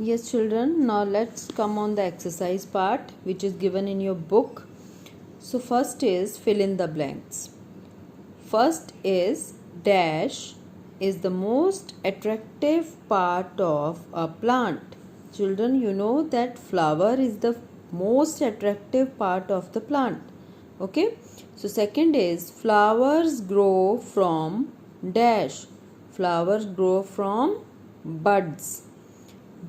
Yes, children, now let's come on the exercise part which is given in your book. So, first is fill in the blanks. First is dash is the most attractive part of a plant. Children, you know that flower is the most attractive part of the plant. Okay. So, second is flowers grow from dash. Flowers grow from buds.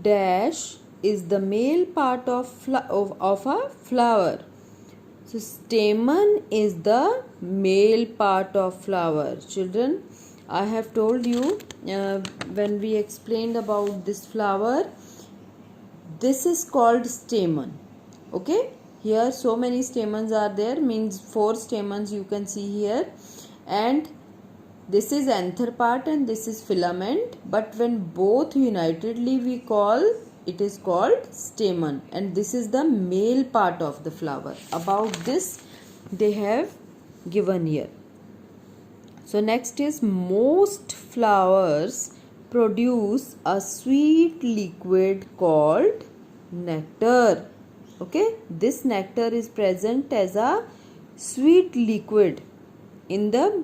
Dash is the male part of a flower. So stamen is the male part of flower. Children, I have told you when we explained about this flower, this is called stamen. Okay, here so many stamens are there, means 4 stamens you can see here, and this is anther part and this is filament, but when both unitedly we call, it is called stamen, and this is the male part of the flower. About this they have given here. So next is most flowers produce a sweet liquid called nectar. Okay, this nectar is present as a sweet liquid in the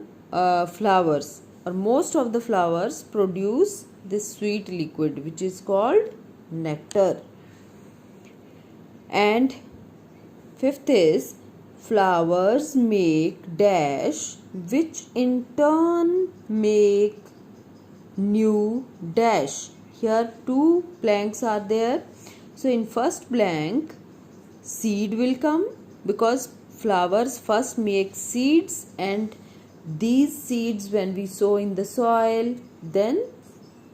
flowers, or most of the flowers produce this sweet liquid which is called nectar. And fifth is flowers make dash, which in turn make new dash. Here 2 blanks are there. So in first blank seed will come, because flowers first make seeds, and these seeds when we sow in the soil, then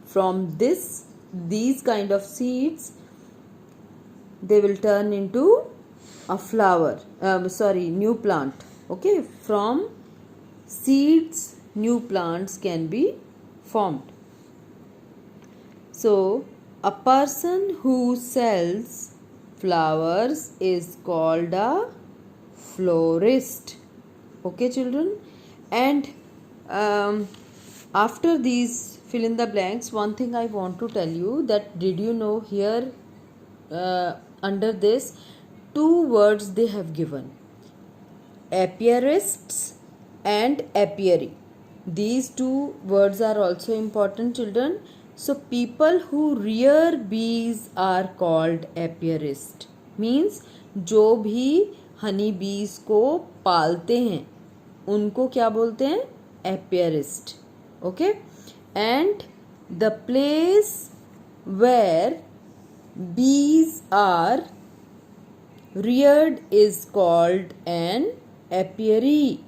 from these kind of seeds they will turn into a flower, new plant. Okay, from seeds new plants can be formed. So a person who sells flowers is called a florist. Okay, children. And after these fill in the blanks, one thing I want to tell you, that did you know here under this 2 words they have given, apiarists and apiary. These 2 words are also important, children. So people who rear bees are called apiarist, means जो भी हनी बीज को पालते हैं उनको क्या बोलते हैं, apiarist. Okay, and the place where bees are reared is called an apiary.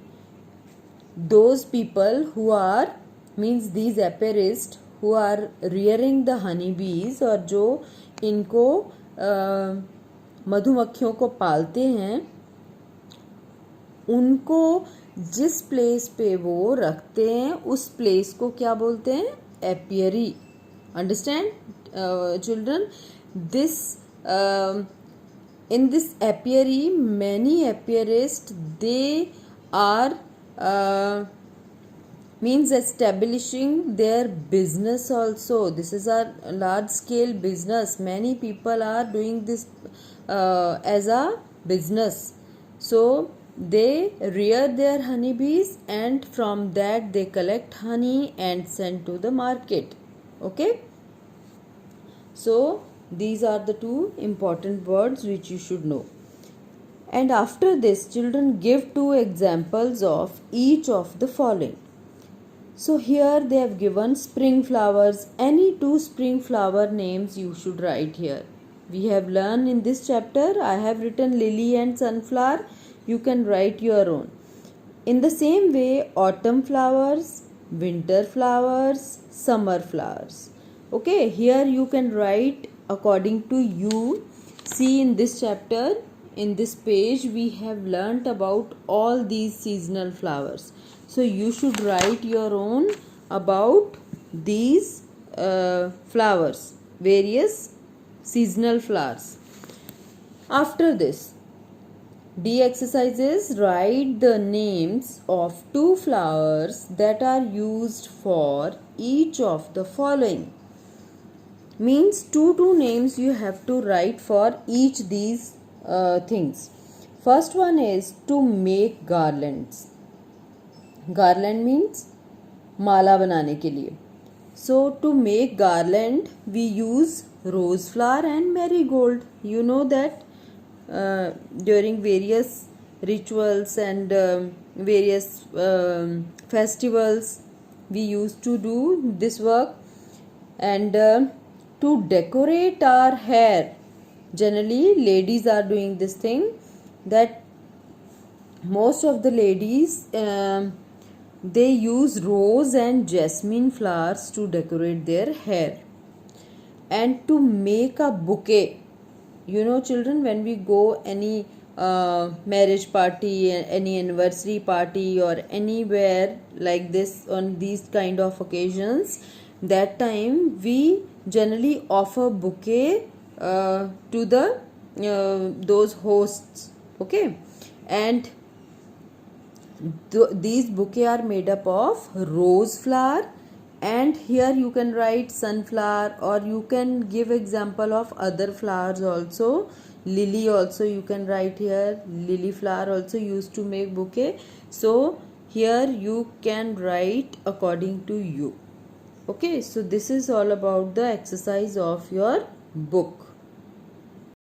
Those people who are, means these apiarists who are rearing the honey bees, और जो इनको मधुमक्खियों को पालते हैं, उनको जिस प्लेस पे वो रखते हैं उस प्लेस को क्या बोलते हैं, apiary. Understand children? This in this apiary many apiarists, they are means establishing their business also. This is a large scale business. Many people are doing this as a business. So they rear their honeybees, and from that they collect honey and send to the market. Okay, so these are the 2 important words which you should know. And after this, children, give 2 examples of each of the following. So here they have given spring flowers. Any 2 spring flower names you should write here. We have learned in this chapter, I have written lily and sunflower. You can write your own. In the same way, autumn flowers, winter flowers, summer flowers. Okay, here you can write according to you. See, in this chapter, in this page, we have learnt about all these seasonal flowers. So you should write your own about these flowers, various seasonal flowers. After this, D exercises, write the names of 2 flowers that are used for each of the following. means two names you have to write for each these things. First one is to make garlands. Garland means माला बनाने के लिए. So to make garland we use rose flower and marigold. You know that during various rituals and various festivals we used to do this work. And to decorate our hair, generally ladies are doing this thing, that most of the ladies they use rose and jasmine flowers to decorate their hair. And to make a bouquet, you know children, when we go any marriage party, any anniversary party or anywhere like this on these kind of occasions, that time we generally offer bouquet to the those hosts. Okay. And these bouquet are made up of rose flower, and here you can write sunflower, or you can give example of other flowers also. Lily also you can write here, lily flower also used to make bouquet. So here you can write according to you. Okay, so this is all about the exercise of your book.